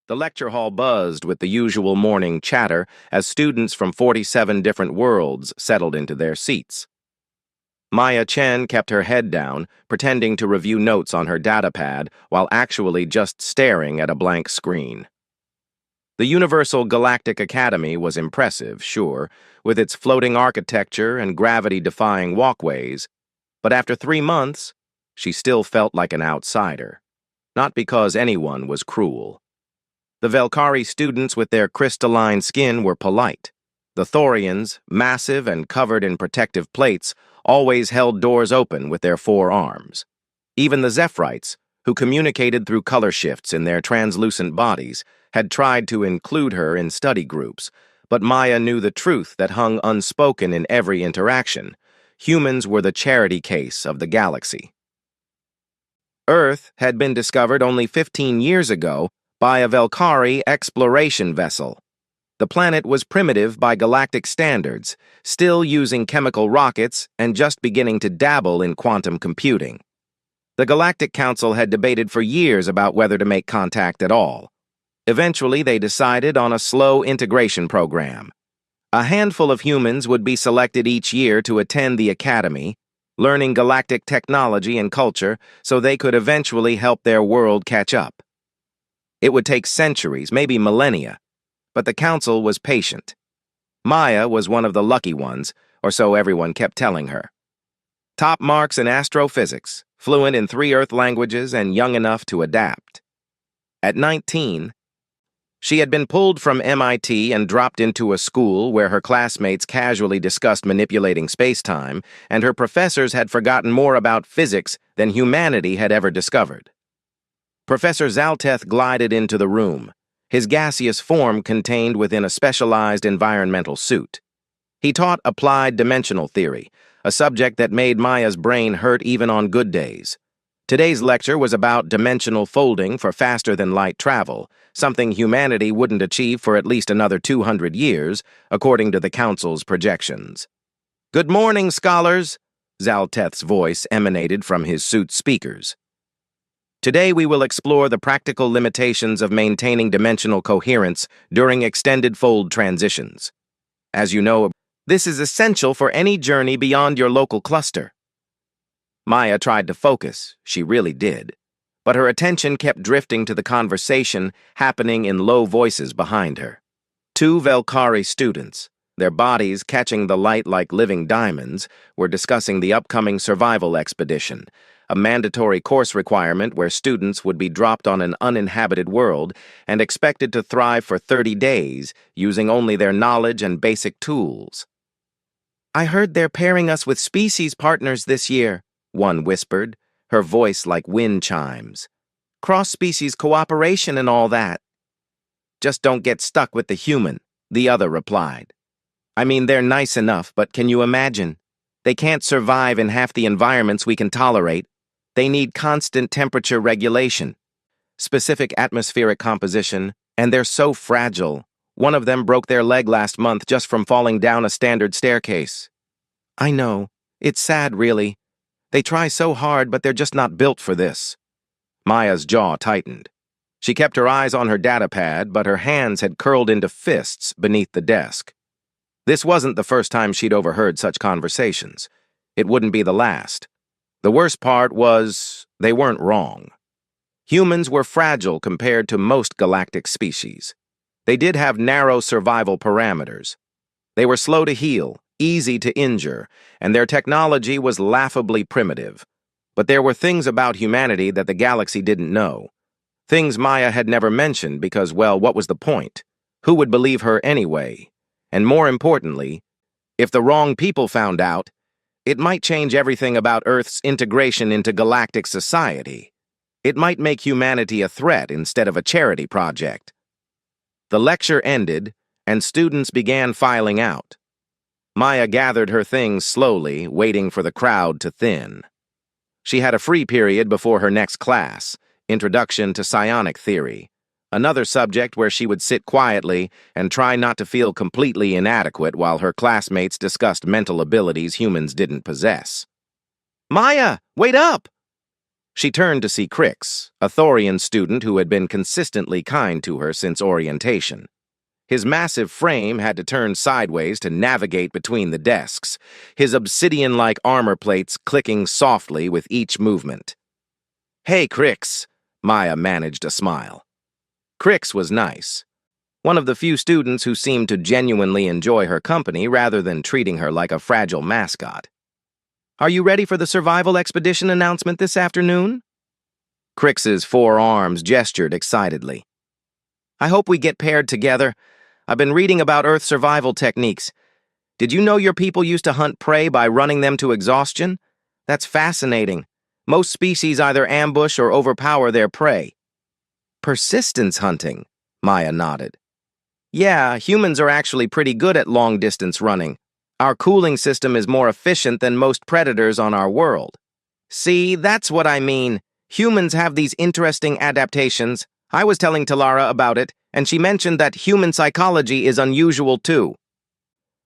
The lecture hall buzzed with the usual morning chatter as students from 47 different worlds settled into their seats. Maya Chen kept her head down, pretending to review notes on her datapad while actually just staring at a blank screen. The Universal Galactic Academy was impressive, sure, with its floating architecture and gravity-defying walkways, but after 3 months, she still felt like an outsider. Not because anyone was cruel. The Velkari students with their crystalline skin were polite. The Thorians, massive and covered in protective plates, always held doors open with their 4 arms. Even the Zephyrites, who communicated through color shifts in their translucent bodies, had tried to include her in study groups, but Maya knew the truth that hung unspoken in every interaction. Humans were the charity case of the galaxy. Earth had been discovered only 15 years ago by a Velkari exploration vessel. The planet was primitive by galactic standards, still using chemical rockets and just beginning to dabble in quantum computing. The Galactic Council had debated for years about whether to make contact at all. Eventually, they decided on a slow integration program. A handful of humans would be selected each year to attend the academy, learning galactic technology and culture so they could eventually help their world catch up. It would take centuries, maybe millennia, but the council was patient. Maya was one of the lucky ones, or so everyone kept telling her. Top marks in astrophysics, fluent in 3 Earth languages, and young enough to adapt. At 19, she had been pulled from MIT and dropped into a school where her classmates casually discussed manipulating space-time, and her professors had forgotten more about physics than humanity had ever discovered. Professor Zalteth glided into the room, his gaseous form contained within a specialized environmental suit. He taught applied dimensional theory, a subject that made Maya's brain hurt even on good days. Today's lecture was about dimensional folding for faster-than-light travel, something humanity wouldn't achieve for at least another 200 years, according to the Council's projections. "Good morning, scholars," Zalteth's voice emanated from his suit's speakers. "Today we will explore the practical limitations of maintaining dimensional coherence during extended fold transitions. As you know, this is essential for any journey beyond your local cluster." Maya tried to focus, she really did, but her attention kept drifting to the conversation happening in low voices behind her. 2 Velkari students, their bodies catching the light like living diamonds, were discussing the upcoming survival expedition, a mandatory course requirement where students would be dropped on an uninhabited world and expected to thrive for 30 days using only their knowledge and basic tools. "I heard they're pairing us with species partners this year," one whispered, her voice like wind chimes. "Cross-species cooperation and all that." "Just don't get stuck with the human," the other replied. "I mean, they're nice enough, but can you imagine? They can't survive in half the environments we can tolerate. They need constant temperature regulation, specific atmospheric composition, and they're so fragile. One of them broke their leg last month just from falling down a standard staircase." "I know. It's sad, really. They try so hard, but they're just not built for this." Maya's jaw tightened. She kept her eyes on her datapad, but her hands had curled into fists beneath the desk. This wasn't the first time she'd overheard such conversations. It wouldn't be the last. The worst part was, they weren't wrong. Humans were fragile compared to most galactic species. They did have narrow survival parameters. They were slow to heal, easy to injure, and their technology was laughably primitive. But there were things about humanity that the galaxy didn't know. Things Maya had never mentioned because, well, what was the point? Who would believe her anyway? And more importantly, if the wrong people found out, it might change everything about Earth's integration into galactic society. It might make humanity a threat instead of a charity project. The lecture ended, and students began filing out. Maya gathered her things slowly, waiting for the crowd to thin. She had a free period before her next class, Introduction to Psionic Theory, another subject where she would sit quietly and try not to feel completely inadequate while her classmates discussed mental abilities humans didn't possess. "Maya, wait up!" She turned to see Crix, a Thorian student who had been consistently kind to her since orientation. His massive frame had to turn sideways to navigate between the desks, his obsidian-like armor plates clicking softly with each movement. "Hey, Crix," Maya managed a smile. Crix was nice. One of the few students who seemed to genuinely enjoy her company rather than treating her like a fragile mascot. "Are you ready for the survival expedition announcement this afternoon?" Crix's four arms gestured excitedly. "I hope we get paired together. I've been reading about Earth survival techniques. Did you know your people used to hunt prey by running them to exhaustion? That's fascinating. Most species either ambush or overpower their prey." "Persistence hunting," Maya nodded. "Yeah, humans are actually pretty good at long-distance running. Our cooling system is more efficient than most predators on our world." "See, that's what I mean. Humans have these interesting adaptations. I was telling Talara about it, and she mentioned that human psychology is unusual too."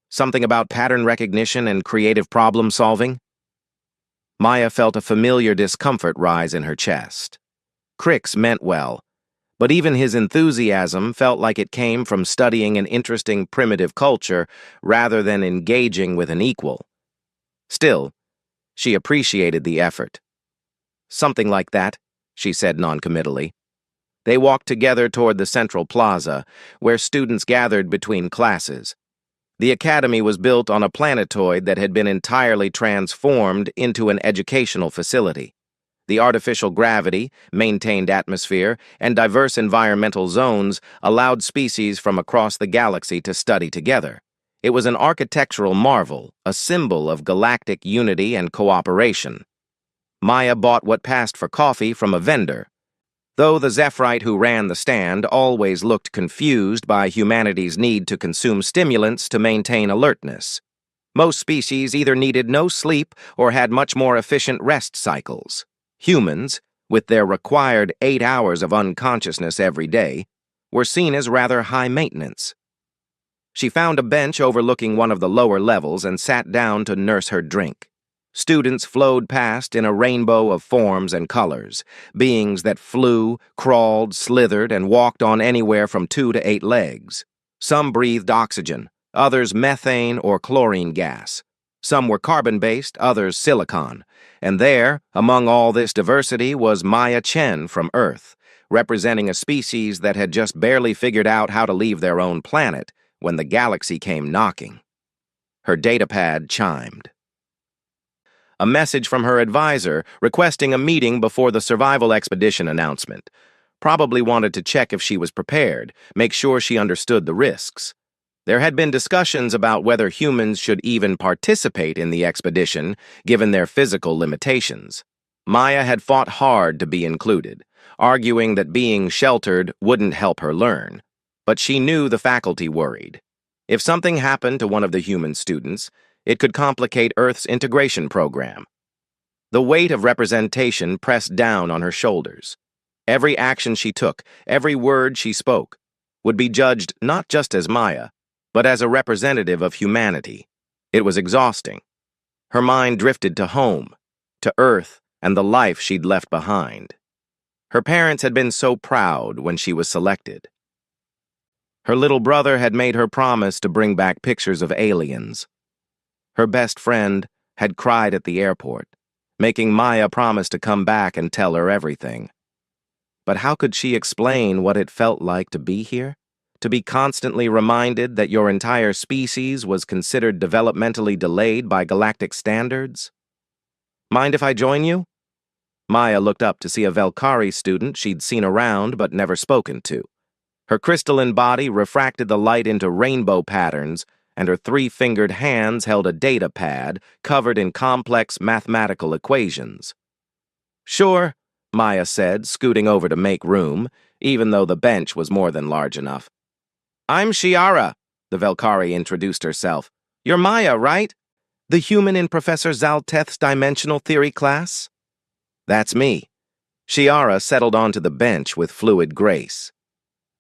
"Something about pattern recognition and creative problem-solving?" Maya felt a familiar discomfort rise in her chest. Crix meant well, but even his enthusiasm felt like it came from studying an interesting primitive culture rather than engaging with an equal. Still, she appreciated the effort. "Something like that," she said noncommittally. They walked together toward the central plaza, where students gathered between classes. The academy was built on a planetoid that had been entirely transformed into an educational facility. The artificial gravity, maintained atmosphere, and diverse environmental zones allowed species from across the galaxy to study together. It was an architectural marvel, a symbol of galactic unity and cooperation. Maya bought what passed for coffee from a vendor. Though the Zephyrite who ran the stand always looked confused by humanity's need to consume stimulants to maintain alertness. Most species either needed no sleep or had much more efficient rest cycles. Humans, with their required 8 hours of unconsciousness every day, were seen as rather high maintenance. She found a bench overlooking one of the lower levels and sat down to nurse her drink. Students flowed past in a rainbow of forms and colors, beings that flew, crawled, slithered, and walked on anywhere from 2 to 8 legs. Some breathed oxygen, others methane or chlorine gas. Some were carbon-based, others silicon. And there, among all this diversity, was Maya Chen from Earth, representing a species that had just barely figured out how to leave their own planet when the galaxy came knocking. Her datapad chimed. A message from her advisor requesting a meeting before the survival expedition announcement. Probably wanted to check if she was prepared, make sure she understood the risks. There had been discussions about whether humans should even participate in the expedition, given their physical limitations. Maya had fought hard to be included, arguing that being sheltered wouldn't help her learn. But she knew the faculty worried. If something happened to one of the human students, it could complicate Earth's integration program. The weight of representation pressed down on her shoulders. Every action she took, every word she spoke, would be judged not just as Maya, but as a representative of humanity. It was exhausting. Her mind drifted to home, to Earth, and the life she'd left behind. Her parents had been so proud when she was selected. Her little brother had made her promise to bring back pictures of aliens. Her best friend had cried at the airport, making Maya promise to come back and tell her everything. But how could she explain what it felt like to be here? To be constantly reminded that your entire species was considered developmentally delayed by galactic standards? "Mind if I join you?" Maya looked up to see a Velkari student she'd seen around but never spoken to. Her crystalline body refracted the light into rainbow patterns, and her 3-fingered hands held a data pad covered in complex mathematical equations. "Sure," Maya said, scooting over to make room, even though the bench was more than large enough. "I'm Shiara," the Velkari introduced herself. "You're Maya, right? The human in Professor Zalteth's dimensional theory class?" "That's me." Shiara settled onto the bench with fluid grace.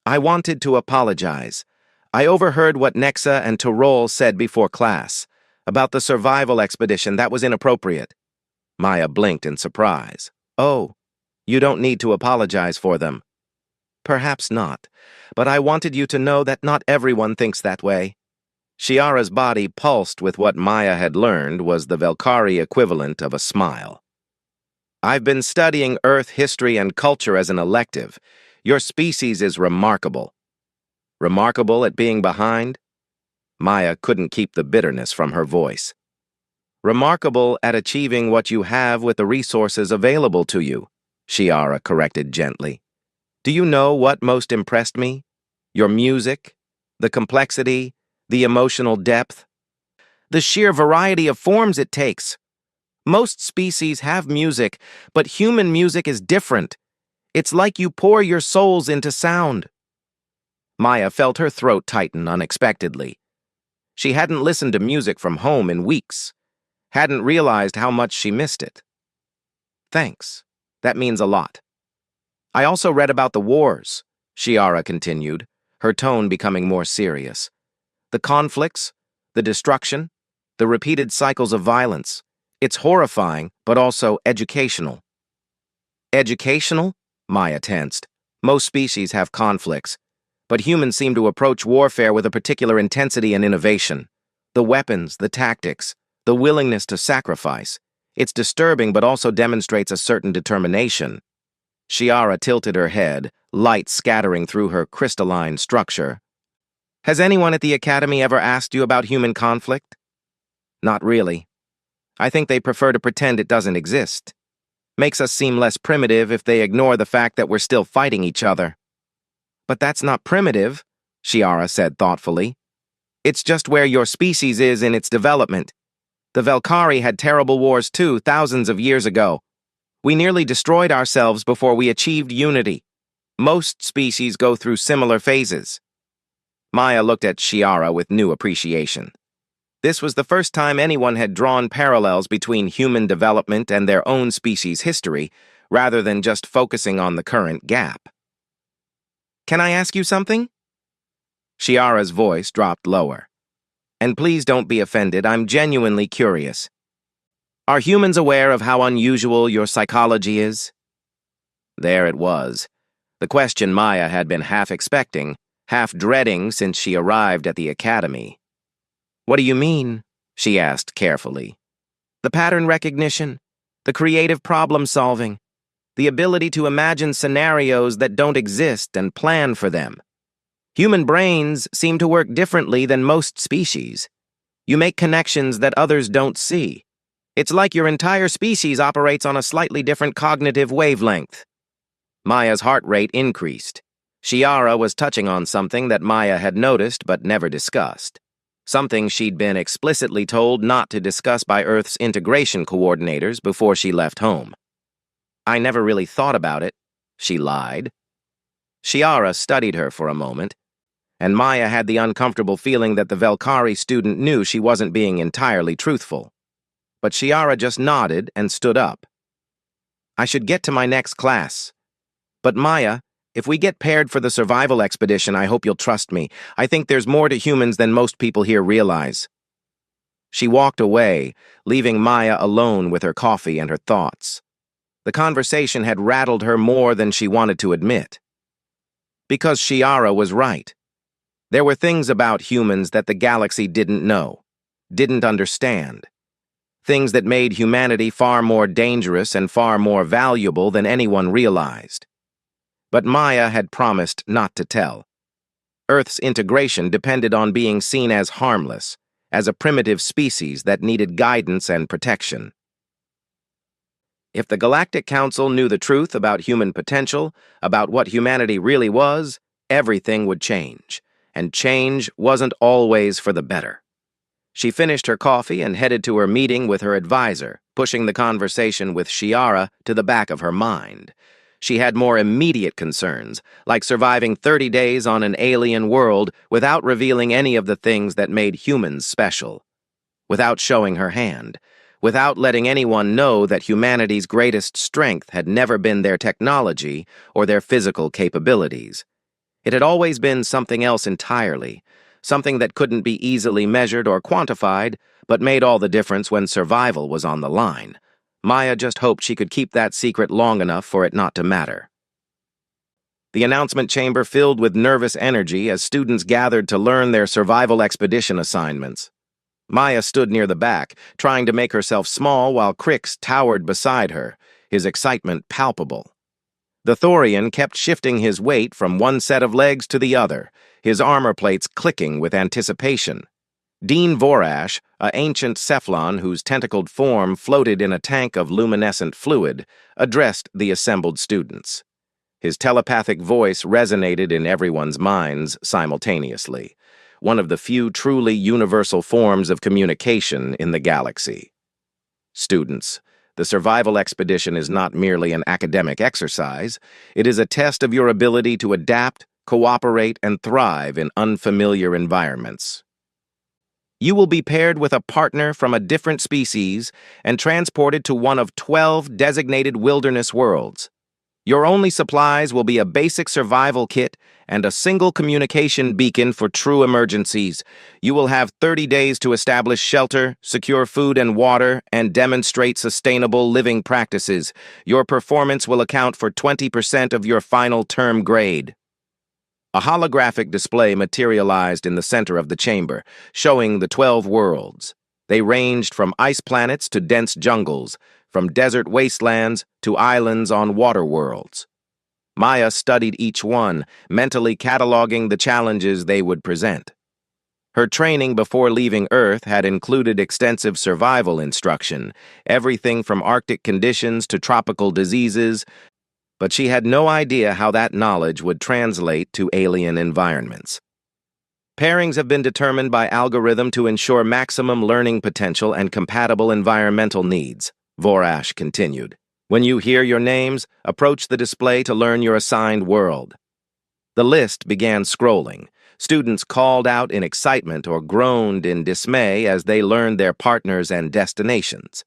"I wanted to apologize. I overheard what Nexa and Tirol said before class. About the survival expedition, that was inappropriate." Maya blinked in surprise. "Oh, You don't need to apologize for them. Perhaps not, but I wanted you to know that not everyone thinks that way. Shiara's body pulsed with what Maya had learned was the Velkari equivalent of a smile. I've been studying Earth history and culture as an elective. Your species is remarkable. Remarkable at being behind? Maya couldn't keep the bitterness from her voice. Remarkable at achieving what you have with the resources available to you, Shiara corrected gently. Do you know what most impressed me? Your music, the complexity, the emotional depth, the sheer variety of forms it takes. Most species have music, but human music is different. It's like you pour your souls into sound. Maya felt her throat tighten unexpectedly. She hadn't listened to music from home in weeks, hadn't realized how much she missed it. Thanks. That means a lot. I also read about the wars, Shiara continued, her tone becoming more serious. The conflicts, the destruction, the repeated cycles of violence. It's horrifying, but also educational. Educational? Maya tensed. Most species have conflicts, but humans seem to approach warfare with a particular intensity and innovation. The weapons, the tactics, the willingness to sacrifice. It's disturbing, but also demonstrates a certain determination. Shiara tilted her head, light scattering through her crystalline structure. Has anyone at the Academy ever asked you about human conflict? Not really. I think they prefer to pretend it doesn't exist. Makes us seem less primitive if they ignore the fact that we're still fighting each other. But that's not primitive, Shiara said thoughtfully. It's just where your species is in its development. The Velkari had terrible wars too, thousands of years ago. We nearly destroyed ourselves before we achieved unity. Most species go through similar phases. Maya looked at Shiara with new appreciation. This was the first time anyone had drawn parallels between human development and their own species' history, rather than just focusing on the current gap. Can I ask you something? Shiara's voice dropped lower. And please don't be offended, I'm genuinely curious. Are humans aware of how unusual your psychology is? There it was. The question Maya had been half expecting, half dreading since she arrived at the Academy. What do you mean? She asked carefully. The pattern recognition, the creative problem solving, the ability to imagine scenarios that don't exist and plan for them. Human brains seem to work differently than most species. You make connections that others don't see. It's like your entire species operates on a slightly different cognitive wavelength. Maya's heart rate increased. Shiara was touching on something that Maya had noticed but never discussed. Something she'd been explicitly told not to discuss by Earth's integration coordinators before she left home. I never really thought about it, she lied. Shiara studied her for a moment, and Maya had the uncomfortable feeling that the Velkari student knew she wasn't being entirely truthful. But Shiara just nodded and stood up. I should get to my next class. But Maya, if we get paired for the survival expedition, I hope you'll trust me. I think there's more to humans than most people here realize. She walked away, leaving Maya alone with her coffee and her thoughts. The conversation had rattled her more than she wanted to admit. Because Shiara was right. There were things about humans that the galaxy didn't know, didn't understand. Things that made humanity far more dangerous and far more valuable than anyone realized. But Maya had promised not to tell. Earth's integration depended on being seen as harmless, as a primitive species that needed guidance and protection. If the Galactic Council knew the truth about human potential, about what humanity really was, everything would change. And change wasn't always for the better. She finished her coffee and headed to her meeting with her advisor, pushing the conversation with Shiara to the back of her mind. She had more immediate concerns, like surviving 30 days on an alien world without revealing any of the things that made humans special. Without showing her hand. Without letting anyone know that humanity's greatest strength had never been their technology or their physical capabilities. It had always been something else entirely, something that couldn't be easily measured or quantified, but made all the difference when survival was on the line. Maya just hoped she could keep that secret long enough for it not to matter. The announcement chamber filled with nervous energy as students gathered to learn their survival expedition assignments. Maya stood near the back, trying to make herself small while Crix towered beside her, his excitement palpable. The Thorian kept shifting his weight from one set of legs to the other, his armor plates clicking with anticipation. Dean Vorash, an ancient Cephalon whose tentacled form floated in a tank of luminescent fluid, addressed the assembled students. His telepathic voice resonated in everyone's minds simultaneously, one of the few truly universal forms of communication in the galaxy. Students, the survival expedition is not merely an academic exercise, it is a test of your ability to adapt, cooperate, and thrive in unfamiliar environments. You will be paired with a partner from a different species and transported to one of 12 designated wilderness worlds. Your only supplies will be a basic survival kit and a single communication beacon for true emergencies. You will have 30 days to establish shelter, secure food and water, and demonstrate sustainable living practices. Your performance will account for 20% of your final term grade. A holographic display materialized in the center of the chamber, showing the 12 worlds. They ranged from ice planets to dense jungles, from desert wastelands to islands on water worlds. Maya studied each one, mentally cataloging the challenges they would present. Her training before leaving Earth had included extensive survival instruction, everything from Arctic conditions to tropical diseases, but she had no idea how that knowledge would translate to alien environments. Pairings have been determined by algorithm to ensure maximum learning potential and compatible environmental needs, Vorash continued. When you hear your names, approach the display to learn your assigned world. The list began scrolling. Students called out in excitement or groaned in dismay as they learned their partners and destinations.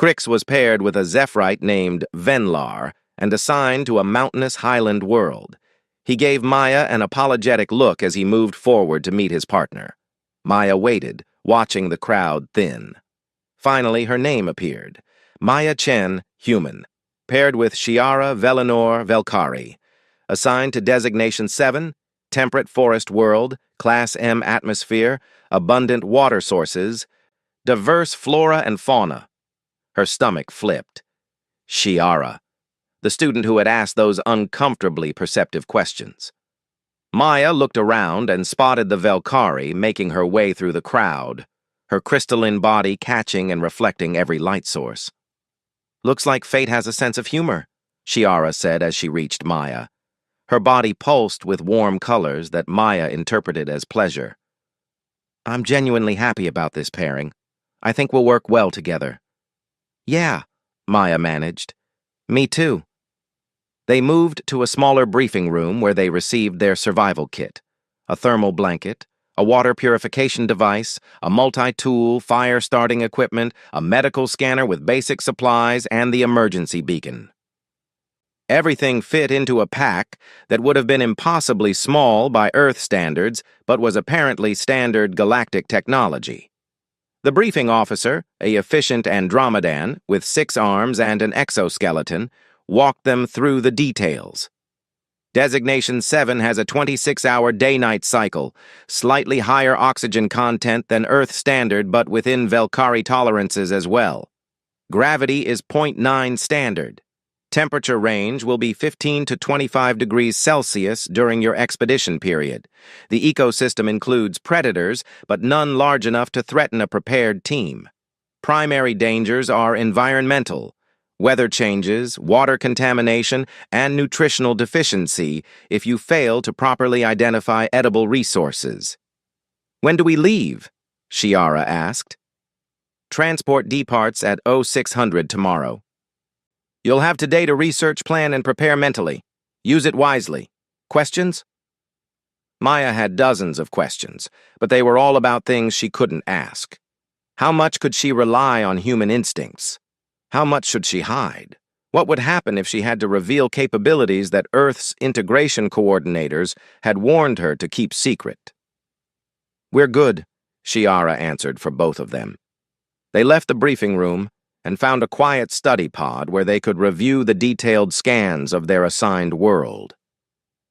Crix was paired with a Zephyrite named Venlar and assigned to a mountainous highland world. He gave Maya an apologetic look as he moved forward to meet his partner. Maya waited, watching the crowd thin. Finally, her name appeared. Maya Chen, human, paired with Shiara Velinor Velkari, assigned to Designation 7, Temperate Forest World, Class M atmosphere, abundant water sources, diverse flora and fauna. Her stomach flipped. Shiara, the student who had asked those uncomfortably perceptive questions. Maya looked around and spotted the Velkari making her way through the crowd, her crystalline body catching and reflecting every light source. Looks like fate has a sense of humor, Shiara said as she reached Maya. Her body pulsed with warm colors that Maya interpreted as pleasure. I'm genuinely happy about this pairing. I think we'll work well together. Yeah, Maya managed. Me too. They moved to a smaller briefing room where they received their survival kit, a thermal blanket, a water purification device, a multi-tool, fire-starting equipment, a medical scanner with basic supplies, and the emergency beacon. Everything fit into a pack that would have been impossibly small by Earth standards, but was apparently standard galactic technology. The briefing officer, a efficient Andromedan with 6 arms and an exoskeleton, walked them through the details. Designation 7 has a 26-hour day-night cycle, slightly higher oxygen content than Earth standard but within Velkari tolerances as well. Gravity is 0.9 standard. Temperature range will be 15 to 25 degrees Celsius during your expedition period. The ecosystem includes predators, but none large enough to threaten a prepared team. Primary dangers are environmental, weather changes, water contamination, and nutritional deficiency if you fail to properly identify edible resources. When do we leave? Shiara asked. Transport departs at 0600 tomorrow. You'll have today to research, plan, and prepare mentally. Use it wisely. Questions? Maya had dozens of questions, but they were all about things she couldn't ask. How much could she rely on human instincts? How much should she hide? What would happen if she had to reveal capabilities that Earth's integration coordinators had warned her to keep secret? We're good, Shiara answered for both of them. They left the briefing room, and found a quiet study pod where they could review the detailed scans of their assigned world.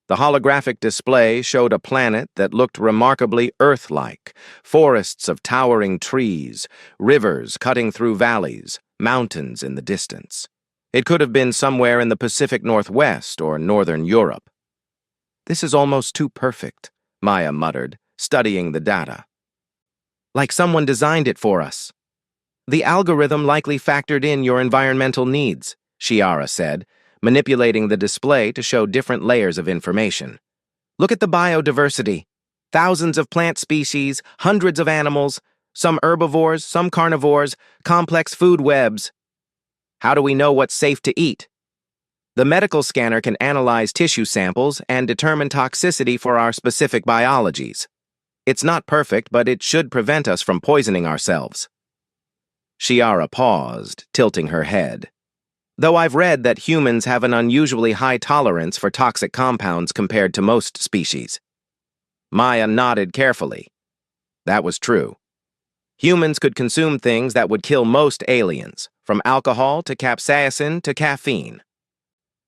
The holographic display showed a planet that looked remarkably Earth-like, forests of towering trees, rivers cutting through valleys, mountains in the distance. It could have been somewhere in the Pacific Northwest or Northern Europe. "This is almost too perfect," Maya muttered, studying the data. "Like someone designed it for us." "The algorithm likely factored in your environmental needs," Shiara said, manipulating the display to show different layers of information. "Look at the biodiversity. Thousands of plant species, hundreds of animals, some herbivores, some carnivores, complex food webs. How do we know what's safe to eat? The medical scanner can analyze tissue samples and determine toxicity for our specific biologies. It's not perfect, but it should prevent us from poisoning ourselves." Shiara paused, tilting her head. "Though I've read that humans have an unusually high tolerance for toxic compounds compared to most species." Maya nodded carefully. That was true. Humans could consume things that would kill most aliens, from alcohol to capsaicin to caffeine.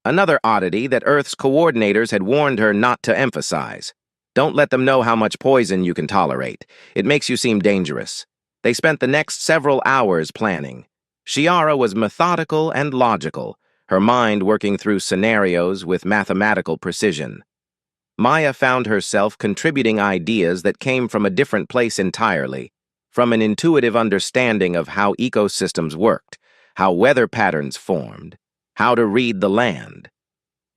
Another oddity that Earth's coordinators had warned her not to emphasize. Don't let them know how much poison you can tolerate. It makes you seem dangerous. They spent the next several hours planning. Shiara was methodical and logical, her mind working through scenarios with mathematical precision. Maya found herself contributing ideas that came from a different place entirely, from an intuitive understanding of how ecosystems worked, how weather patterns formed, how to read the land.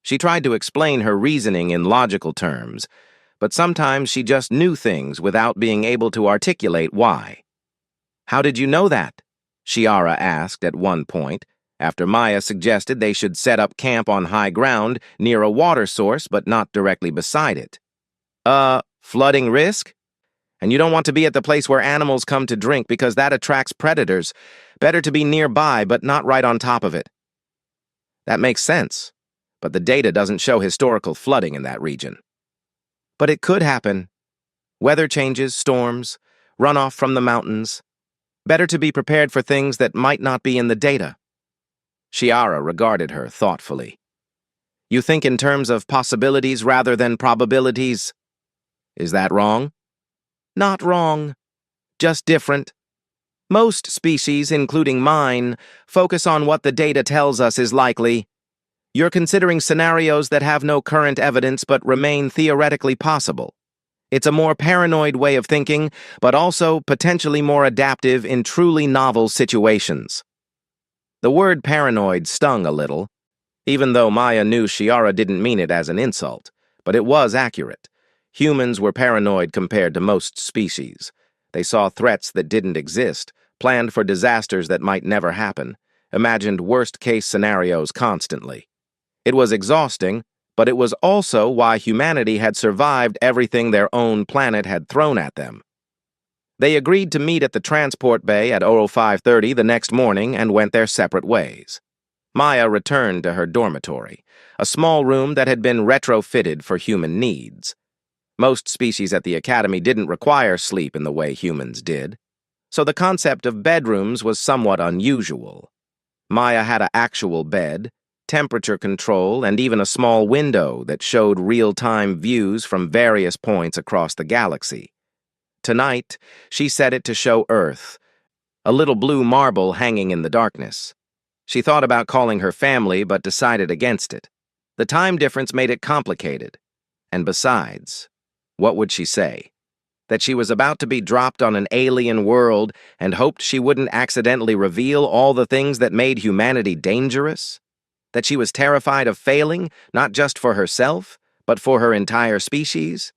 She tried to explain her reasoning in logical terms, but sometimes she just knew things without being able to articulate why. "How did you know that?" Shiara asked at one point, after Maya suggested they should set up camp on high ground near a water source but not directly beside it. Flooding risk? And you don't want to be at the place where animals come to drink because that attracts predators. Better to be nearby but not right on top of it." "That makes sense, but the data doesn't show historical flooding in that region." "But it could happen. Weather changes, storms, runoff from the mountains. Better to be prepared for things that might not be in the data." Shiara regarded her thoughtfully. "You think in terms of possibilities rather than probabilities. Is that wrong?" "Not wrong, just different. Most species, including mine, focus on what the data tells us is likely. You're considering scenarios that have no current evidence but remain theoretically possible. It's a more paranoid way of thinking, but also potentially more adaptive in truly novel situations." The word paranoid stung a little, even though Maya knew Shiara didn't mean it as an insult, but it was accurate. Humans were paranoid compared to most species. They saw threats that didn't exist, planned for disasters that might never happen, imagined worst-case scenarios constantly. It was exhausting, but it was also why humanity had survived everything their own planet had thrown at them. They agreed to meet at the transport bay at 05:30 the next morning and went their separate ways. Maya returned to her dormitory, a small room that had been retrofitted for human needs. Most species at the academy didn't require sleep in the way humans did, so the concept of bedrooms was somewhat unusual. Maya had an actual bed, temperature control, and even a small window that showed real-time views from various points across the galaxy. Tonight, she set it to show Earth, a little blue marble hanging in the darkness. She thought about calling her family but decided against it. The time difference made it complicated. And besides, what would she say? That she was about to be dropped on an alien world and hoped she wouldn't accidentally reveal all the things that made humanity dangerous? That she was terrified of failing, not just for herself, but for her entire species?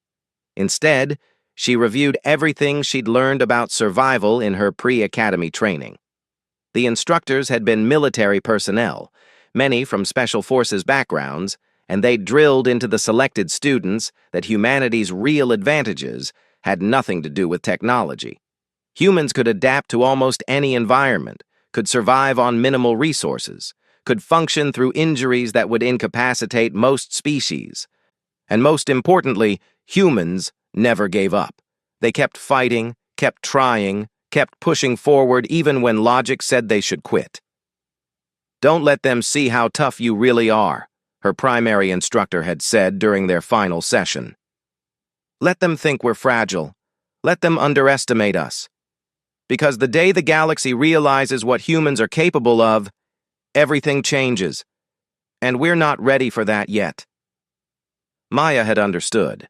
Instead, she reviewed everything she'd learned about survival in her pre-academy training. The instructors had been military personnel, many from special forces backgrounds, and they drilled into the selected students that humanity's real advantages had nothing to do with technology. Humans could adapt to almost any environment, could survive on minimal resources, could function through injuries that would incapacitate most species. And most importantly, humans never gave up. They kept fighting, kept trying, kept pushing forward even when logic said they should quit. "Don't let them see how tough you really are," her primary instructor had said during their final session. "Let them think we're fragile. Let them underestimate us. Because the day the galaxy realizes what humans are capable of, everything changes. And we're not ready for that yet." Maya had understood.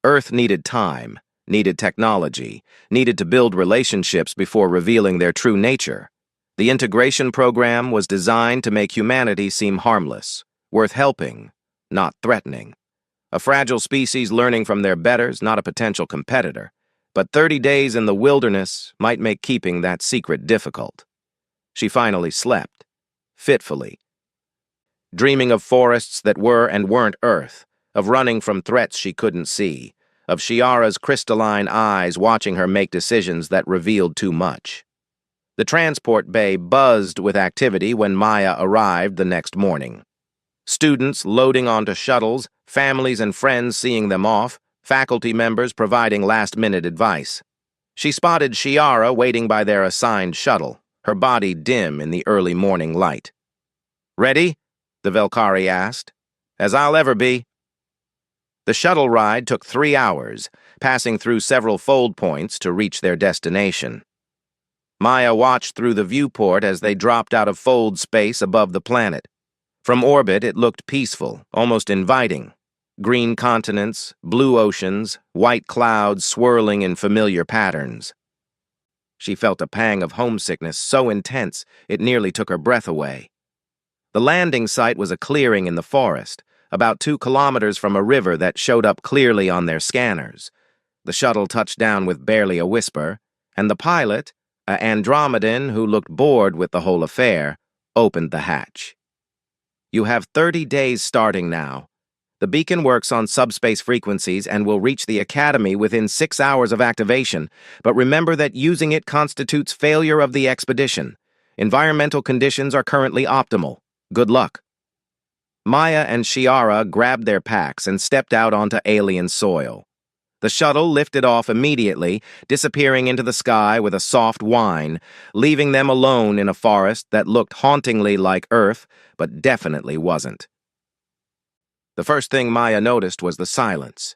Earth needed time, needed technology, needed to build relationships before revealing their true nature. The integration program was designed to make humanity seem harmless, worth helping, not threatening. A fragile species learning from their betters, not a potential competitor. But 30 days in the wilderness might make keeping that secret difficult. She finally slept, fitfully, dreaming of forests that were and weren't Earth, of running from threats she couldn't see, of Shiara's crystalline eyes watching her make decisions that revealed too much. The transport bay buzzed with activity when Maya arrived the next morning. Students loading onto shuttles, families and friends seeing them off, faculty members providing last-minute advice. She spotted Shiara waiting by their assigned shuttle, her body dim in the early morning light. "Ready?" the Velkari asked. "As I'll ever be." The shuttle ride took 3 hours, passing through several fold points to reach their destination. Maya watched through the viewport as they dropped out of fold space above the planet. From orbit, it looked peaceful, almost inviting. Green continents, blue oceans, white clouds swirling in familiar patterns. She felt a pang of homesickness so intense it nearly took her breath away. The landing site was a clearing in the forest, about 2 kilometers from a river that showed up clearly on their scanners. The shuttle touched down with barely a whisper, and the pilot, an Andromedan who looked bored with the whole affair, opened the hatch. "You have 30 days starting now. The beacon works on subspace frequencies and will reach the Academy within 6 hours of activation, but remember that using it constitutes failure of the expedition. Environmental conditions are currently optimal. Good luck." Maya and Shiara grabbed their packs and stepped out onto alien soil. The shuttle lifted off immediately, disappearing into the sky with a soft whine, leaving them alone in a forest that looked hauntingly like Earth, but definitely wasn't. The first thing Maya noticed was the silence.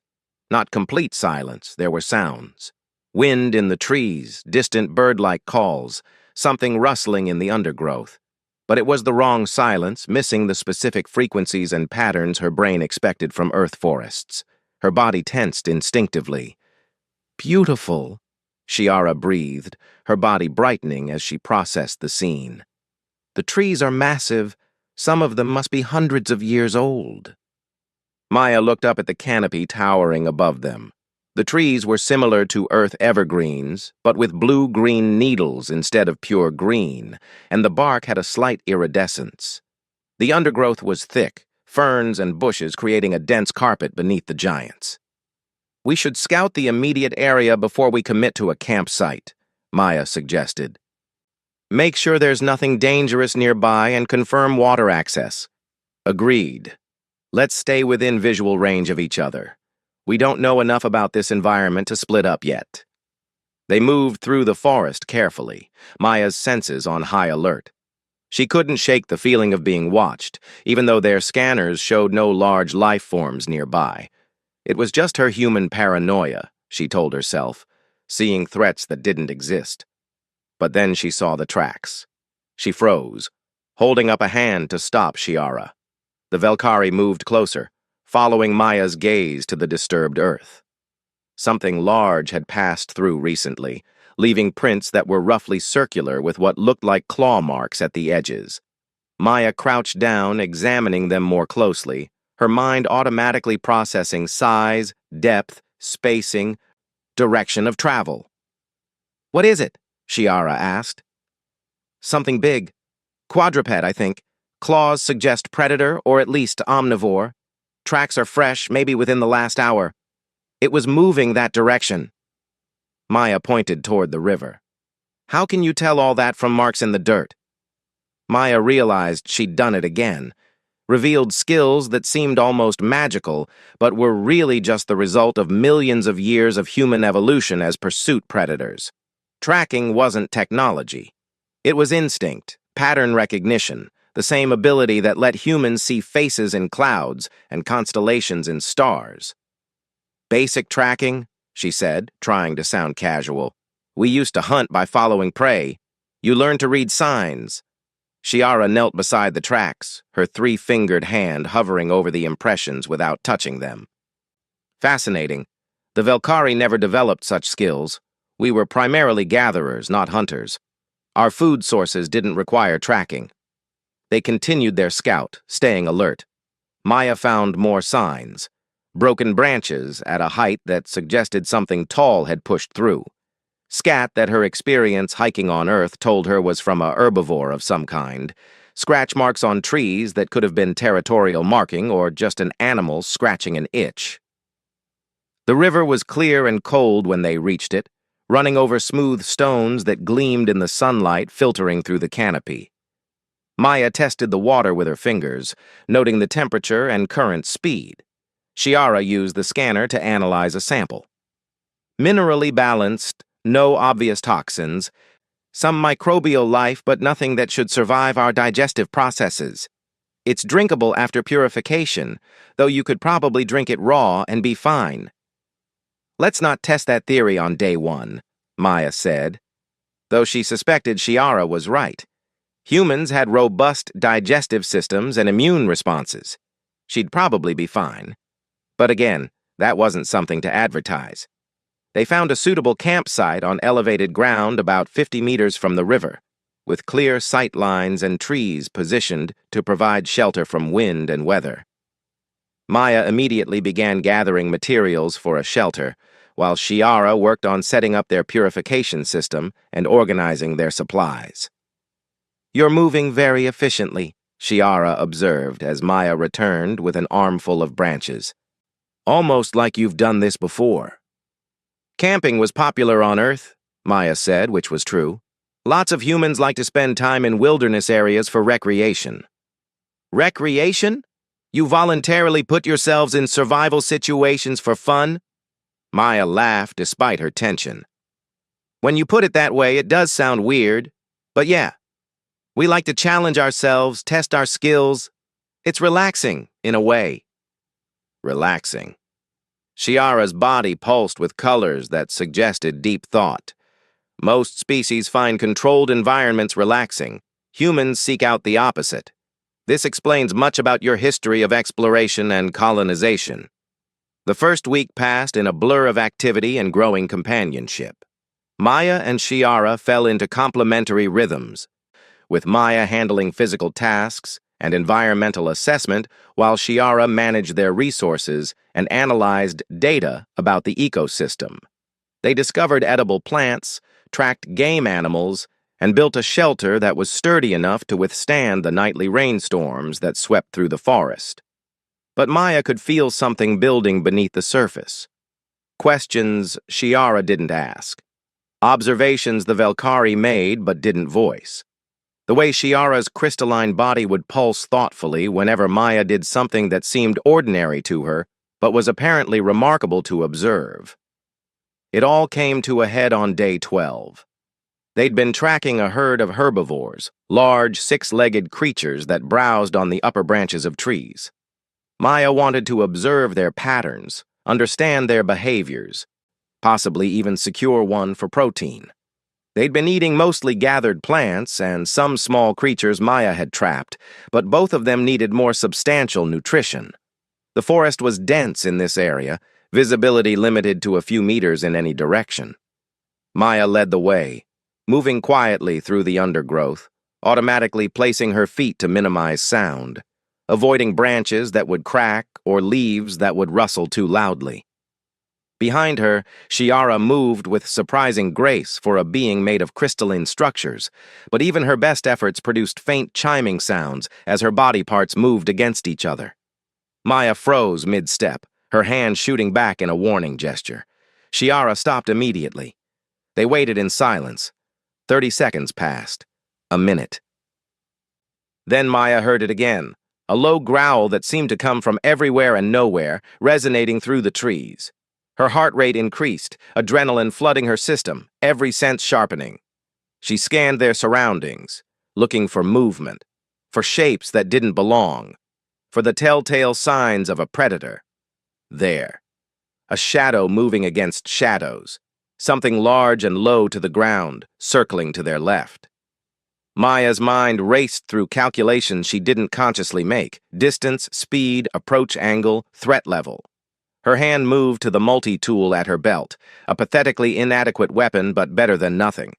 Not complete silence, there were sounds. Wind in the trees, distant bird-like calls, something rustling in the undergrowth. But it was the wrong silence, missing the specific frequencies and patterns her brain expected from Earth forests. Her body tensed instinctively. "Beautiful," Shiara breathed, her body brightening as she processed the scene. "The trees are massive. Some of them must be hundreds of years old." Maya looked up at the canopy towering above them. The trees were similar to Earth evergreens, but with blue-green needles instead of pure green, and the bark had a slight iridescence. The undergrowth was thick, ferns and bushes creating a dense carpet beneath the giants. "We should scout the immediate area before we commit to a campsite," Maya suggested. "Make sure there's nothing dangerous nearby and confirm water access." "Agreed. Let's stay within visual range of each other. We don't know enough about this environment to split up yet." They moved through the forest carefully, Maya's senses on high alert. She couldn't shake the feeling of being watched, even though their scanners showed no large life forms nearby. It was just her human paranoia, she told herself, seeing threats that didn't exist. But then she saw the tracks. She froze, holding up a hand to stop Shiara. The Velkari moved closer, following Maya's gaze to the disturbed earth. Something large had passed through recently, leaving prints that were roughly circular with what looked like claw marks at the edges. Maya crouched down, examining them more closely, her mind automatically processing size, depth, spacing, direction of travel. "What is it?" Shiara asked. "Something big. Quadruped, I think. Claws suggest predator or at least omnivore. Tracks are fresh, maybe within the last hour. It was moving that direction." Maya pointed toward the river. "How can you tell all that from marks in the dirt?" Maya realized she'd done it again, revealed skills that seemed almost magical, but were really just the result of millions of years of human evolution as pursuit predators. Tracking wasn't technology. It was instinct, pattern recognition, the same ability that let humans see faces in clouds and constellations in stars. Basic tracking, she said, trying to sound casual. We used to hunt by following prey. You learn to read signs. Shiara knelt beside the tracks, her three-fingered hand hovering over the impressions without touching them. Fascinating. The Velkari never developed such skills. We were primarily gatherers, not hunters. Our food sources didn't require tracking. They continued their scout, staying alert. Maya found more signs. Broken branches at a height that suggested something tall had pushed through. Scat that her experience hiking on Earth told her was from a herbivore of some kind. Scratch marks on trees that could have been territorial marking or just an animal scratching an itch. The river was clear and cold when they reached it, running over smooth stones that gleamed in the sunlight filtering through the canopy. Maya tested the water with her fingers, noting the temperature and current speed. Shiara used the scanner to analyze a sample. Minerally balanced, no obvious toxins, some microbial life but nothing that should survive our digestive processes. It's drinkable after purification, though you could probably drink it raw and be fine. Let's not test that theory on day one, Maya said, though she suspected Shiara was right. Humans had robust digestive systems and immune responses. She'd probably be fine. But again, that wasn't something to advertise. They found a suitable campsite on elevated ground about 50 meters from the river, with clear sight lines and trees positioned to provide shelter from wind and weather. Maya immediately began gathering materials for a shelter, while Shiara worked on setting up their purification system and organizing their supplies. You're moving very efficiently, Shiara observed as Maya returned with an armful of branches. Almost like you've done this before. Camping was popular on Earth, Maya said, which was true. Lots of humans like to spend time in wilderness areas for recreation. Recreation? You voluntarily put yourselves in survival situations for fun? Maya laughed despite her tension. When you put it that way, it does sound weird. But yeah, we like to challenge ourselves, test our skills. It's relaxing, in a way. Relaxing. Shiara's body pulsed with colors that suggested deep thought. Most species find controlled environments relaxing. Humans seek out the opposite. This explains much about your history of exploration and colonization. The first week passed in a blur of activity and growing companionship. Maya and Shiara fell into complementary rhythms, with Maya handling physical tasks and environmental assessment while Shiara managed their resources and analyzed data about the ecosystem. They discovered edible plants, tracked game animals, and built a shelter that was sturdy enough to withstand the nightly rainstorms that swept through the forest. But Maya could feel something building beneath the surface. Questions Shiara didn't ask. Observations the Velkari made but didn't voice. The way Shiara's crystalline body would pulse thoughtfully whenever Maya did something that seemed ordinary to her, but was apparently remarkable to observe. It all came to a head on day 12. They'd been tracking a herd of herbivores, large, six-legged creatures that browsed on the upper branches of trees. Maya wanted to observe their patterns, understand their behaviors, possibly even secure one for protein. They'd been eating mostly gathered plants and some small creatures Maya had trapped, but both of them needed more substantial nutrition. The forest was dense in this area, visibility limited to a few meters in any direction. Maya led the way, moving quietly through the undergrowth, automatically placing her feet to minimize sound, avoiding branches that would crack or leaves that would rustle too loudly. Behind her, Shiara moved with surprising grace for a being made of crystalline structures, but even her best efforts produced faint chiming sounds as her body parts moved against each other. Maya froze mid-step, her hand shooting back in a warning gesture. Shiara stopped immediately. They waited in silence. 30 seconds passed. A minute. Then Maya heard it again, a low growl that seemed to come from everywhere and nowhere, resonating through the trees. Her heart rate increased, adrenaline flooding her system, every sense sharpening. She scanned their surroundings, looking for movement, for shapes that didn't belong, for the telltale signs of a predator. There. A shadow moving against shadows, something large and low to the ground, circling to their left. Maya's mind raced through calculations she didn't consciously make: distance, speed, approach angle, threat level. Her hand moved to the multi-tool at her belt, a pathetically inadequate weapon but better than nothing.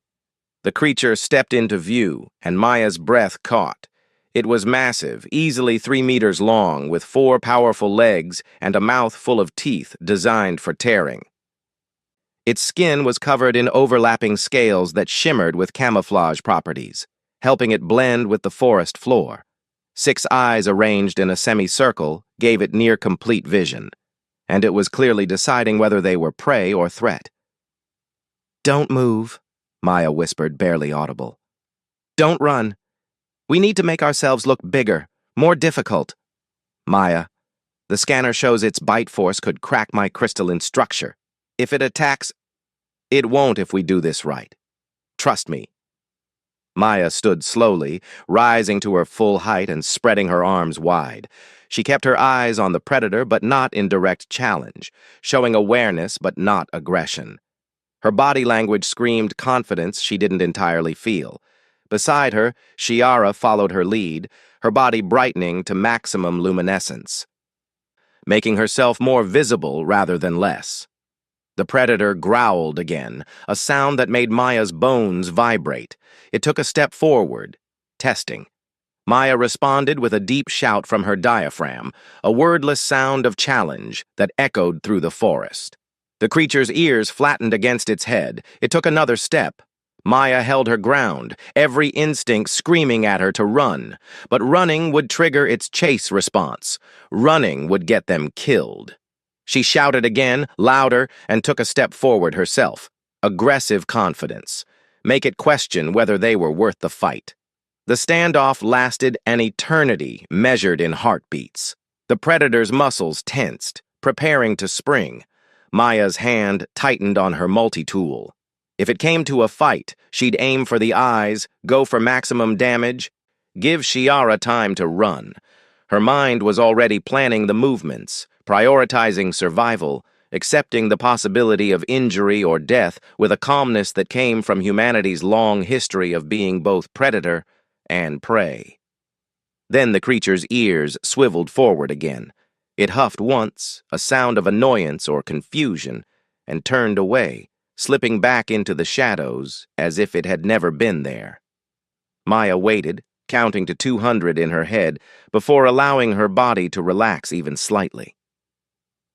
The creature stepped into view, and Maya's breath caught. It was massive, easily 3 meters long, with 4 powerful legs and a mouth full of teeth designed for tearing. Its skin was covered in overlapping scales that shimmered with camouflage properties, helping it blend with the forest floor. 6 eyes arranged in a semicircle gave it near-complete vision, and it was clearly deciding whether they were prey or threat. "Don't move," Maya whispered, barely audible. "Don't run. We need to make ourselves look bigger, more difficult." "Maya, the scanner shows its bite force could crack my crystalline structure. If it attacks, it won't if we do this right. Trust me." Maya stood slowly, rising to her full height and spreading her arms wide. She kept her eyes on the predator, but not in direct challenge, showing awareness but not aggression. Her body language screamed confidence she didn't entirely feel. Beside her, Shiara followed her lead, her body brightening to maximum luminescence, making herself more visible rather than less. The predator growled again, a sound that made Maya's bones vibrate. It took a step forward, testing. Maya responded with a deep shout from her diaphragm, a wordless sound of challenge that echoed through the forest. The creature's ears flattened against its head. It took another step. Maya held her ground, every instinct screaming at her to run. But running would trigger its chase response. Running would get them killed. She shouted again, louder, and took a step forward herself. Aggressive confidence. Make it question whether they were worth the fight. The standoff lasted an eternity, measured in heartbeats. The predator's muscles tensed, preparing to spring. Maya's hand tightened on her multi-tool. If it came to a fight, she'd aim for the eyes, go for maximum damage, give Shiara time to run. Her mind was already planning the movements, prioritizing survival, accepting the possibility of injury or death with a calmness that came from humanity's long history of being both predator and prey. Then the creature's ears swiveled forward again. It huffed once, a sound of annoyance or confusion, and turned away, slipping back into the shadows as if it had never been there. Maya waited, counting to 200 in her head, before allowing her body to relax even slightly.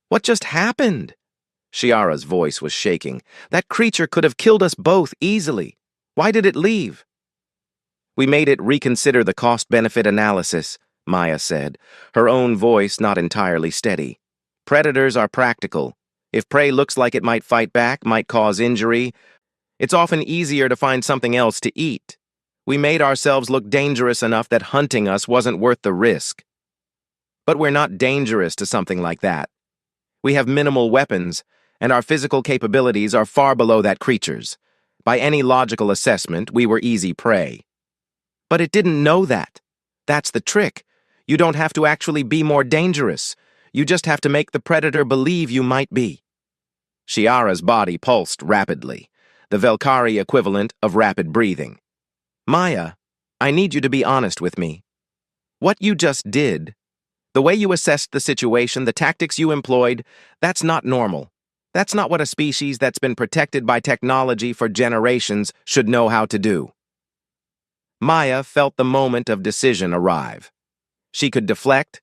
"What just happened?" Shiara's voice was shaking. "That creature could have killed us both easily. Why did it leave?" "We made it reconsider the cost-benefit analysis," Maya said, her own voice not entirely steady. "Predators are practical. If prey looks like it might fight back, might cause injury, it's often easier to find something else to eat. We made ourselves look dangerous enough that hunting us wasn't worth the risk. But we're not dangerous to something like that. We have minimal weapons, and our physical capabilities are far below that creature's. By any logical assessment, we were easy prey." "But it didn't know that. That's the trick. You don't have to actually be more dangerous. You just have to make the predator believe you might be." Shiara's body pulsed rapidly, the Velkari equivalent of rapid breathing. "Maya, I need you to be honest with me. What you just did, the way you assessed the situation, the tactics you employed, that's not normal. That's not what a species that's been protected by technology for generations should know how to do." Maya felt the moment of decision arrive. She could deflect,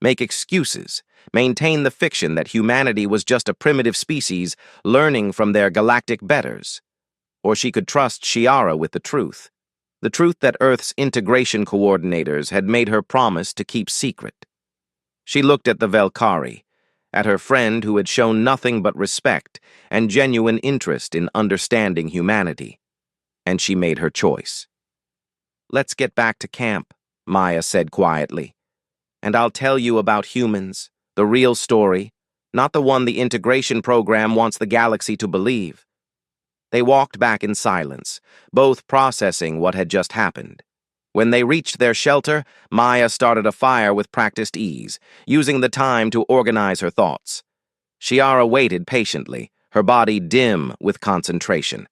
make excuses, maintain the fiction that humanity was just a primitive species learning from their galactic betters. Or she could trust Shiara with the truth that Earth's integration coordinators had made her promise to keep secret. She looked at the Velkari, at her friend who had shown nothing but respect and genuine interest in understanding humanity, and she made her choice. "Let's get back to camp," Maya said quietly, "and I'll tell you about humans, the real story, not the one the integration program wants the galaxy to believe. They walked back in silence, both processing what had just happened. When they reached their shelter, Maya started a fire with practiced ease, using the time to organize her thoughts. Shiara waited patiently, her body dim with concentration.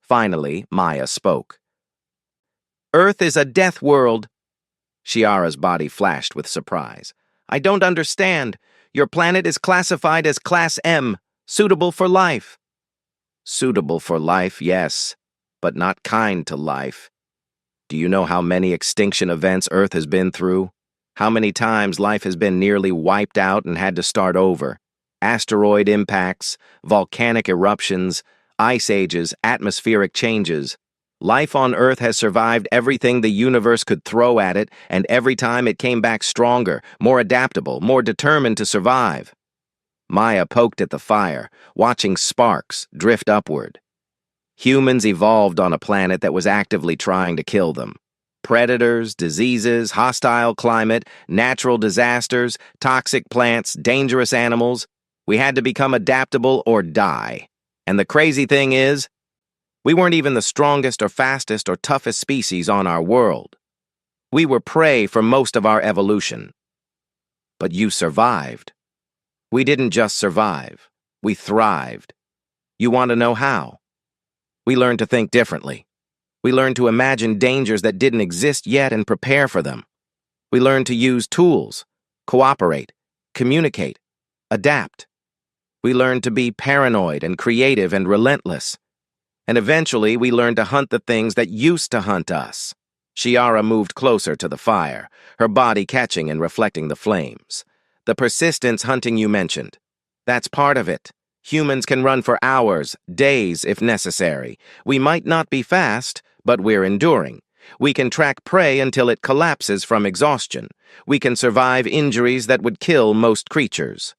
Finally, Maya spoke. "Earth is a death world." Shiara's body flashed with surprise. "I don't understand. Your planet is classified as Class M, suitable for life." "Suitable for life, yes, but not kind to life. Do you know how many extinction events Earth has been through? How many times life has been nearly wiped out and had to start over? Asteroid impacts, volcanic eruptions, ice ages, atmospheric changes. Life on Earth has survived everything the universe could throw at it, and every time it came back stronger, more adaptable, more determined to survive." Maya poked at the fire, watching sparks drift upward. Humans evolved on a planet that was actively trying to kill them. Predators, diseases, hostile climate, natural disasters, toxic plants, dangerous animals. We had to become adaptable or die. And the crazy thing is, we weren't even the strongest or fastest or toughest species on our world. We were prey for most of our evolution. But you survived. We didn't just survive. We thrived. You want to know how? We learned to think differently. We learned to imagine dangers that didn't exist yet and prepare for them. We learned to use tools, cooperate, communicate, adapt. We learned to be paranoid and creative and relentless. And eventually, we learned to hunt the things that used to hunt us. Shiara moved closer to the fire, her body catching and reflecting the flames. The persistence hunting you mentioned. That's part of it. Humans can run for hours, days if necessary. We might not be fast, but we're enduring. We can track prey until it collapses from exhaustion. We can survive injuries that would kill most creatures.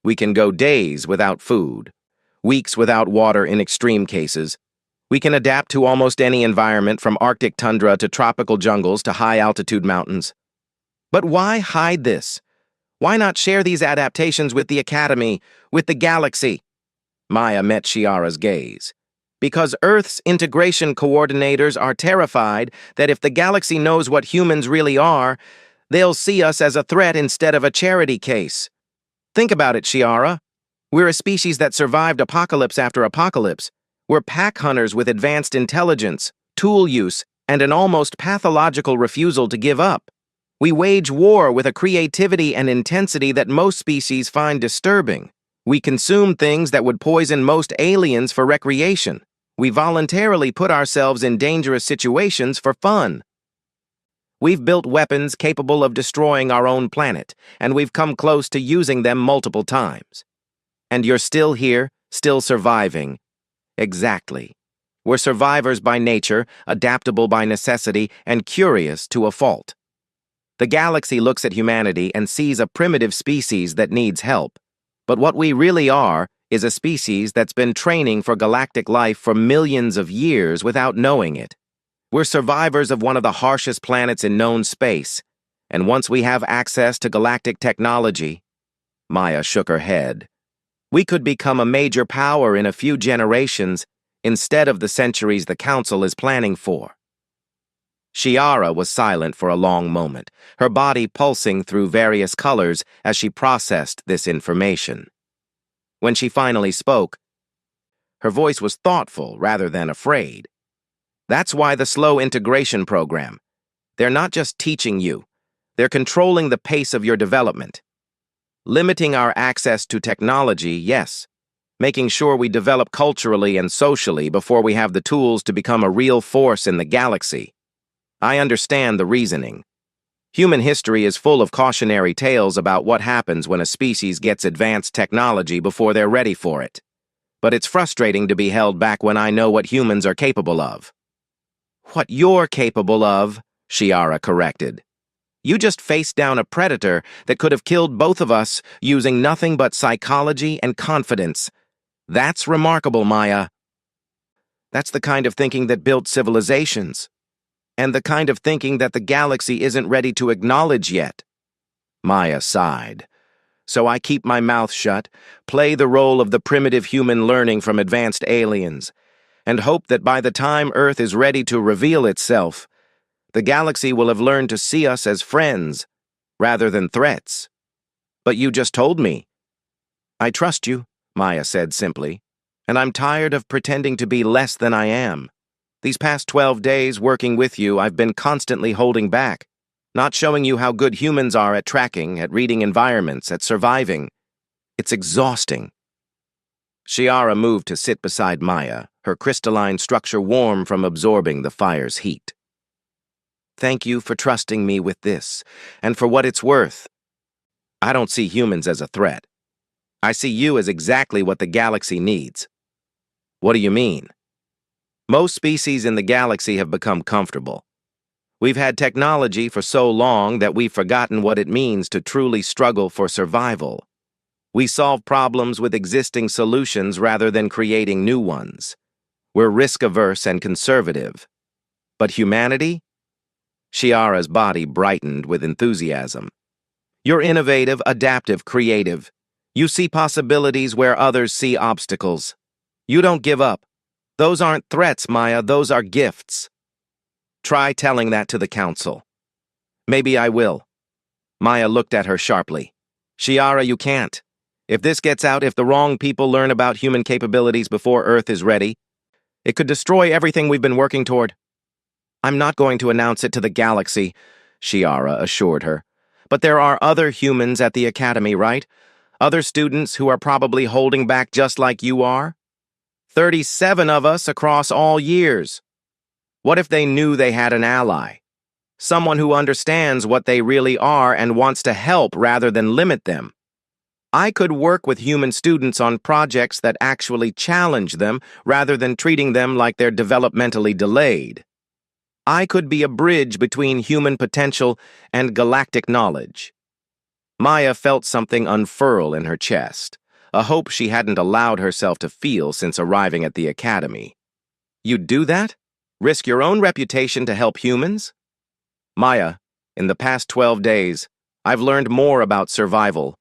We can go days without food, weeks without water in extreme cases. We can adapt to almost any environment from Arctic tundra to tropical jungles to high-altitude mountains. But why hide this? Why not share these adaptations with the Academy, with the galaxy? Maya met Shiara's gaze. Because Earth's integration coordinators are terrified that if the galaxy knows what humans really are, they'll see us as a threat instead of a charity case. Think about it, Shiara. We're a species that survived apocalypse after apocalypse. We're pack hunters with advanced intelligence, tool use, and an almost pathological refusal to give up. We wage war with a creativity and intensity that most species find disturbing. We consume things that would poison most aliens for recreation. We voluntarily put ourselves in dangerous situations for fun. We've built weapons capable of destroying our own planet, and we've come close to using them multiple times. And you're still here, still surviving. Exactly. We're survivors by nature, adaptable by necessity, and curious to a fault. The galaxy looks at humanity and sees a primitive species that needs help. But what we really are is a species that's been training for galactic life for millions of years without knowing it. We're survivors of one of the harshest planets in known space, and once we have access to galactic technology, Maya shook her head, we could become a major power in a few generations instead of the centuries the Council is planning for. Shiara was silent for a long moment, her body pulsing through various colors as she processed this information. When she finally spoke, her voice was thoughtful rather than afraid. That's why the slow integration program. They're not just teaching you, they're controlling the pace of your development. Limiting our access to technology, yes. Making sure we develop culturally and socially before we have the tools to become a real force in the galaxy. I understand the reasoning. Human history is full of cautionary tales about what happens when a species gets advanced technology before they're ready for it. But it's frustrating to be held back when I know what humans are capable of. What you're capable of, Shiara corrected. You just faced down a predator that could have killed both of us using nothing but psychology and confidence. That's remarkable, Maya. That's the kind of thinking that built civilizations. And the kind of thinking that the galaxy isn't ready to acknowledge yet. Maya sighed. So I keep my mouth shut, play the role of the primitive human learning from advanced aliens, and hope that by the time Earth is ready to reveal itself, the galaxy will have learned to see us as friends rather than threats. But you just told me. I trust you, Maya said simply, and I'm tired of pretending to be less than I am. These past 12 days working with you, I've been constantly holding back, not showing you how good humans are at tracking, at reading environments, at surviving. It's exhausting. Shiara moved to sit beside Maya, her crystalline structure warm from absorbing the fire's heat. Thank you for trusting me with this, and for what it's worth. I don't see humans as a threat. I see you as exactly what the galaxy needs. What do you mean? Most species in the galaxy have become comfortable. We've had technology for so long that we've forgotten what it means to truly struggle for survival. We solve problems with existing solutions rather than creating new ones. We're risk-averse and conservative. But humanity? Shiara's body brightened with enthusiasm. You're innovative, adaptive, creative. You see possibilities where others see obstacles. You don't give up. Those aren't threats, Maya, those are gifts. Try telling that to the council. Maybe I will. Maya looked at her sharply. Shiara, you can't. If this gets out, if the wrong people learn about human capabilities before Earth is ready, it could destroy everything we've been working toward. I'm not going to announce it to the galaxy, Shiara assured her. But there are other humans at the academy, right? Other students who are probably holding back just like you are? 37 of us across all years. What if they knew they had an ally? Someone who understands what they really are and wants to help rather than limit them. I could work with human students on projects that actually challenge them rather than treating them like they're developmentally delayed. I could be a bridge between human potential and galactic knowledge. Maya felt something unfurl in her chest, a hope she hadn't allowed herself to feel since arriving at the academy. You'd do that? Risk your own reputation to help humans? Maya, in the past 12 days, I've learned more about survival,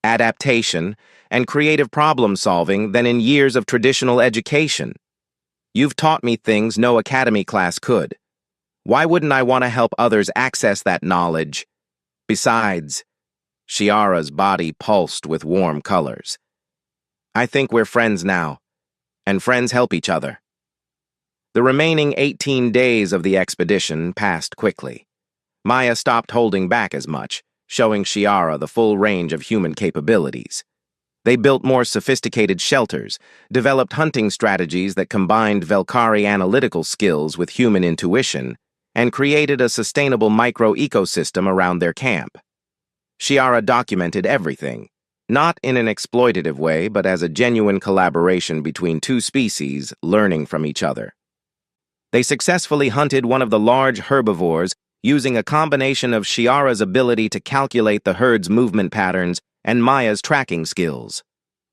adaptation, and creative problem-solving than in years of traditional education. You've taught me things no academy class could. Why wouldn't I want to help others access that knowledge? Besides, Shiara's body pulsed with warm colors. I think we're friends now, and friends help each other. The remaining 18 days of the expedition passed quickly. Maya stopped holding back as much, showing Shiara the full range of human capabilities. They built more sophisticated shelters, developed hunting strategies that combined Velkari analytical skills with human intuition, and created a sustainable micro-ecosystem around their camp. Shiara documented everything, not in an exploitative way, but as a genuine collaboration between two species learning from each other. They successfully hunted one of the large herbivores using a combination of Shiara's ability to calculate the herd's movement patterns and Maya's tracking skills.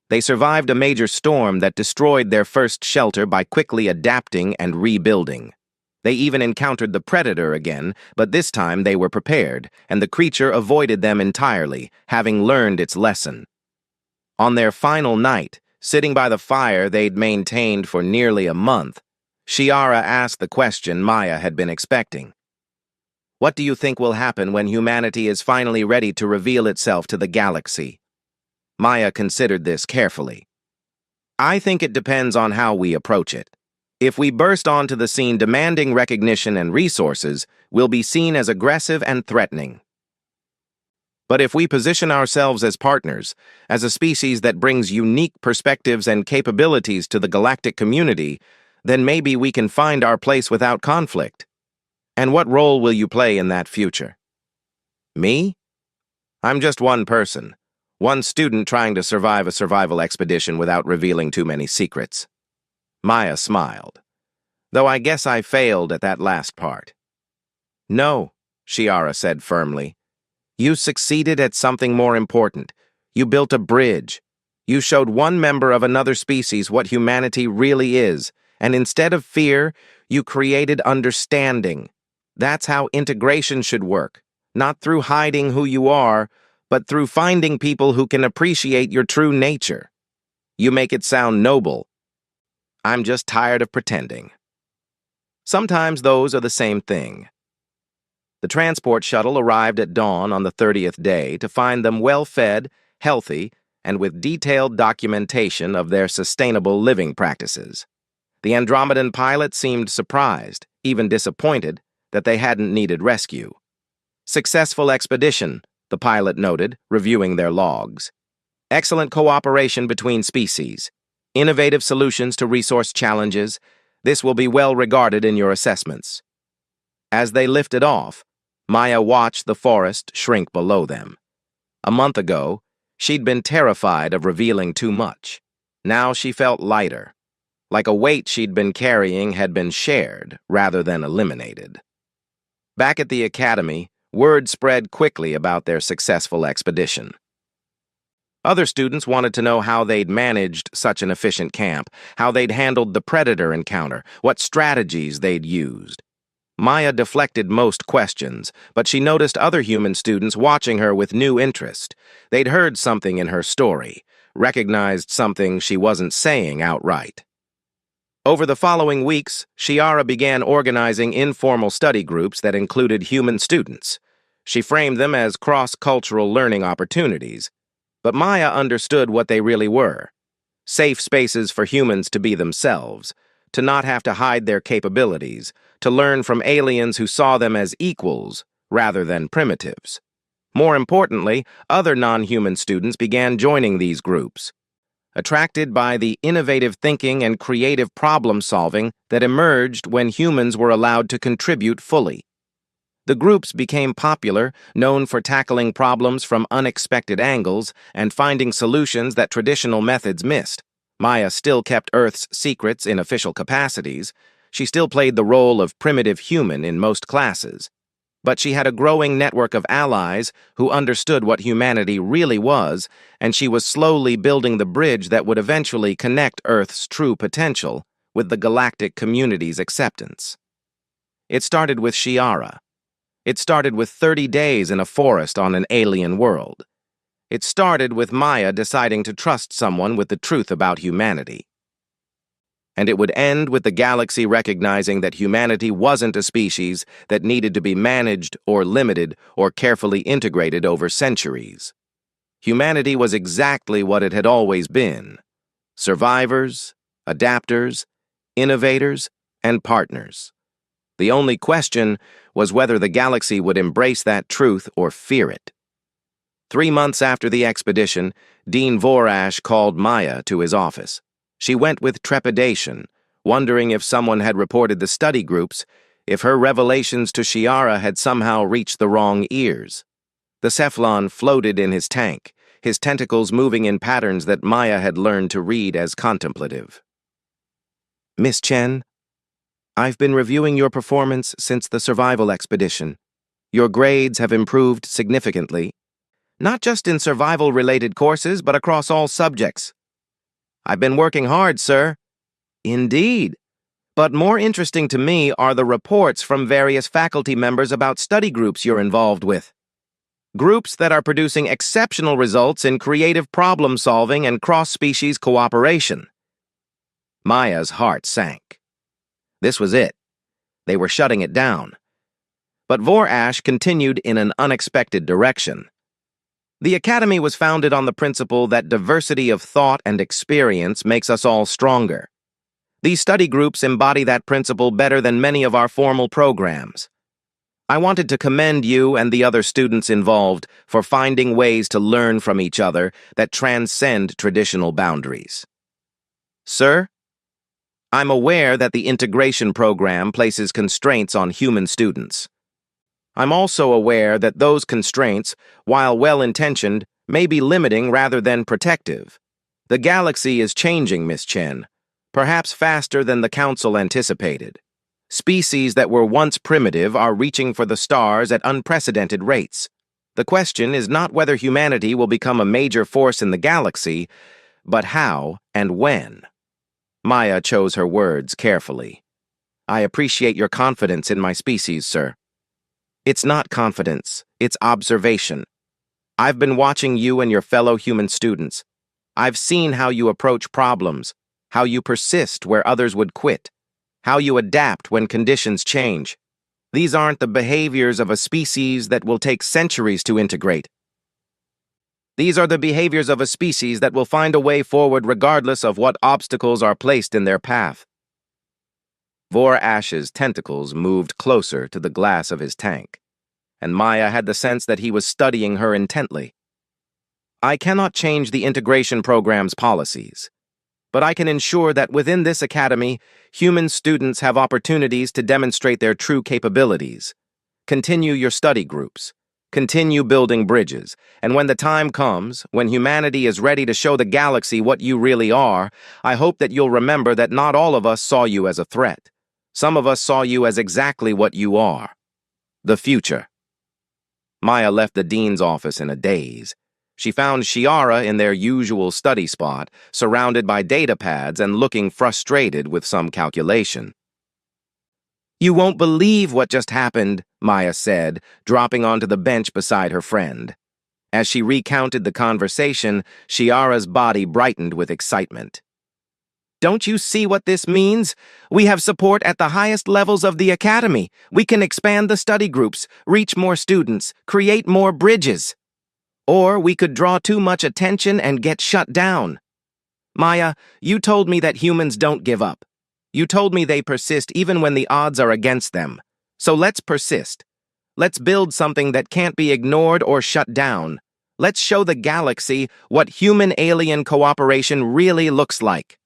They survived a major storm that destroyed their first shelter by quickly adapting and rebuilding. They even encountered the predator again, but this time they were prepared, and the creature avoided them entirely, having learned its lesson. On their final night, sitting by the fire they'd maintained for nearly a month, Shiara asked the question Maya had been expecting. What do you think will happen when humanity is finally ready to reveal itself to the galaxy? Maya considered this carefully. I think it depends on how we approach it. If we burst onto the scene demanding recognition and resources, we'll be seen as aggressive and threatening. But if we position ourselves as partners, as a species that brings unique perspectives and capabilities to the galactic community, then maybe we can find our place without conflict. And what role will you play in that future? Me? I'm just one person, one student trying to survive a survival expedition without revealing too many secrets. Maya smiled, though I guess I failed at that last part. No, Shiara said firmly. You succeeded at something more important. You built a bridge. You showed one member of another species what humanity really is, and instead of fear, you created understanding. That's how integration should work, not through hiding who you are, but through finding people who can appreciate your true nature. You make it sound noble. I'm just tired of pretending. Sometimes those are the same thing. The transport shuttle arrived at dawn on the 30th day to find them well-fed, healthy, and with detailed documentation of their sustainable living practices. The Andromedan pilot seemed surprised, even disappointed, that they hadn't needed rescue. Successful expedition, the pilot noted, reviewing their logs. Excellent cooperation between species. Innovative solutions to resource challenges. This will be well regarded in your assessments. As they lifted off, Maya watched the forest shrink below them. A month ago, she'd been terrified of revealing too much. Now she felt lighter, like a weight she'd been carrying had been shared rather than eliminated. Back at the academy, word spread quickly about their successful expedition. Other students wanted to know how they'd managed such an efficient camp, how they'd handled the predator encounter, what strategies they'd used. Maya deflected most questions, but she noticed other human students watching her with new interest. They'd heard something in her story, recognized something she wasn't saying outright. Over the following weeks, Shiara began organizing informal study groups that included human students. She framed them as cross-cultural learning opportunities, but Maya understood what they really were. Safe spaces for humans to be themselves, to not have to hide their capabilities, to learn from aliens who saw them as equals rather than primitives. More importantly, other non-human students began joining these groups, attracted by the innovative thinking and creative problem-solving that emerged when humans were allowed to contribute fully. The groups became popular, known for tackling problems from unexpected angles and finding solutions that traditional methods missed. Maya still kept Earth's secrets in official capacities. She still played the role of primitive human in most classes. But she had a growing network of allies who understood what humanity really was, and she was slowly building the bridge that would eventually connect Earth's true potential with the galactic community's acceptance. It started with Shiara. It started with 30 days in a forest on an alien world. It started with Maya deciding to trust someone with the truth about humanity. And it would end with the galaxy recognizing that humanity wasn't a species that needed to be managed or limited or carefully integrated over centuries. Humanity was exactly what it had always been: survivors, adapters, innovators, and partners. The only question was whether the galaxy would embrace that truth or fear it. 3 months after the expedition, Dean Vorash called Maya to his office. She went with trepidation, wondering if someone had reported the study groups, if her revelations to Shiara had somehow reached the wrong ears. The Cephalon floated in his tank, his tentacles moving in patterns that Maya had learned to read as contemplative. "Miss Chen, I've been reviewing your performance since the survival expedition. Your grades have improved significantly, not just in survival-related courses, but across all subjects." "I've been working hard, sir." "Indeed. But more interesting to me are the reports from various faculty members about study groups you're involved with. Groups that are producing exceptional results in creative problem-solving and cross-species cooperation." Maya's heart sank. This was it. They were shutting it down. But Vorash continued in an unexpected direction. The Academy was founded on the principle that diversity of thought and experience makes us all stronger. These study groups embody that principle better than many of our formal programs. I wanted to commend you and the other students involved for finding ways to learn from each other that transcend traditional boundaries. Sir, I'm aware that the integration program places constraints on human students. I'm also aware that those constraints, while well-intentioned, may be limiting rather than protective. The galaxy is changing, Miss Chen, perhaps faster than the Council anticipated. Species that were once primitive are reaching for the stars at unprecedented rates. The question is not whether humanity will become a major force in the galaxy, but how and when. Maya chose her words carefully. "I appreciate your confidence in my species, sir." "It's not confidence, it's observation. I've been watching you and your fellow human students. I've seen how you approach problems, how you persist where others would quit, how you adapt when conditions change. These aren't the behaviors of a species that will take centuries to integrate. These are the behaviors of a species that will find a way forward regardless of what obstacles are placed in their path. Vor Ash's tentacles moved closer to the glass of his tank, and Maya had the sense that he was studying her intently. I cannot change the integration program's policies, but I can ensure that within this academy, human students have opportunities to demonstrate their true capabilities. Continue your study groups. Continue building bridges, and when the time comes, when humanity is ready to show the galaxy what you really are, I hope that you'll remember that not all of us saw you as a threat. Some of us saw you as exactly what you are. The future. Maya left the dean's office in a daze. She found Shiara in their usual study spot, surrounded by data pads and looking frustrated with some calculation. "You won't believe what just happened," Maya said, dropping onto the bench beside her friend. As she recounted the conversation, Shiara's body brightened with excitement. "Don't you see what this means? We have support at the highest levels of the academy. We can expand the study groups, reach more students, create more bridges. Or we could draw too much attention and get shut down. Maya, you told me that humans don't give up. You told me they persist even when the odds are against them. So let's persist. Let's build something that can't be ignored or shut down. Let's show the galaxy what human-alien cooperation really looks like."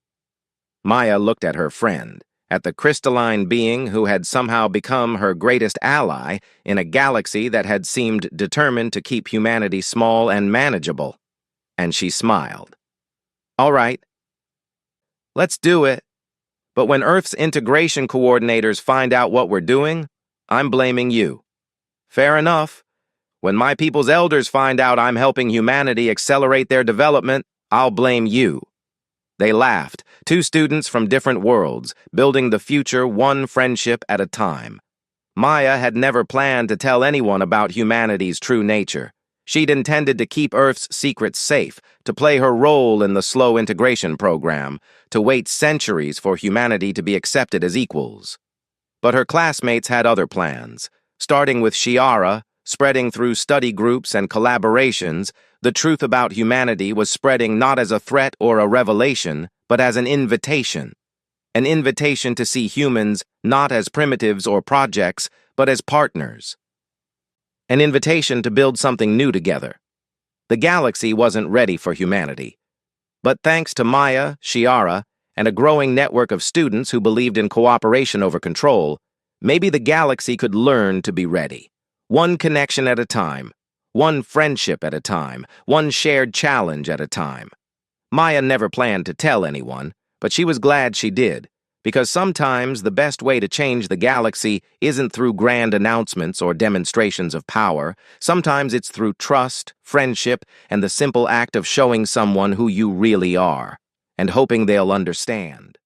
Maya looked at her friend, at the crystalline being who had somehow become her greatest ally in a galaxy that had seemed determined to keep humanity small and manageable. And she smiled. "All right. Let's do it. But when Earth's integration coordinators find out what we're doing, I'm blaming you." "Fair enough. When my people's elders find out I'm helping humanity accelerate their development, I'll blame you." They laughed, two students from different worlds, building the future one friendship at a time. Maya had never planned to tell anyone about humanity's true nature. She'd intended to keep Earth's secrets safe, to play her role in the slow integration program, to wait centuries for humanity to be accepted as equals. But her classmates had other plans. Starting with Shiara, spreading through study groups and collaborations, the truth about humanity was spreading not as a threat or a revelation, but as an invitation. An invitation to see humans not as primitives or projects, but as partners. An invitation to build something new together. The galaxy wasn't ready for humanity. But thanks to Maya, Shiara, and a growing network of students who believed in cooperation over control, maybe the galaxy could learn to be ready. One connection at a time, one friendship at a time, one shared challenge at a time. Maya never planned to tell anyone, but she was glad she did, because sometimes the best way to change the galaxy isn't through grand announcements or demonstrations of power. Sometimes it's through trust, friendship, and the simple act of showing someone who you really are, and hoping they'll understand.